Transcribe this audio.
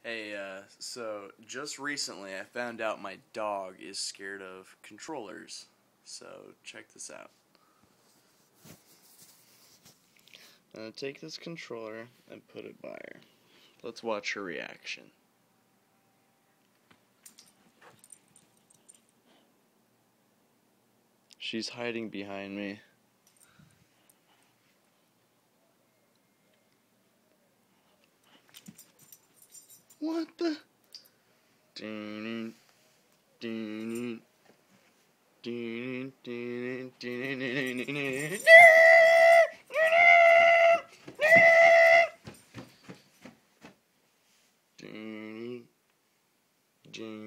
Hey, so just recently I found out my dog is scared of controllers. So check this out. I'm gonna take this controller and put it by her. Let's watch her reaction. She's hiding behind me. What the? Ding, ding, ding, ding, ding, ding, ding. Ding, ding.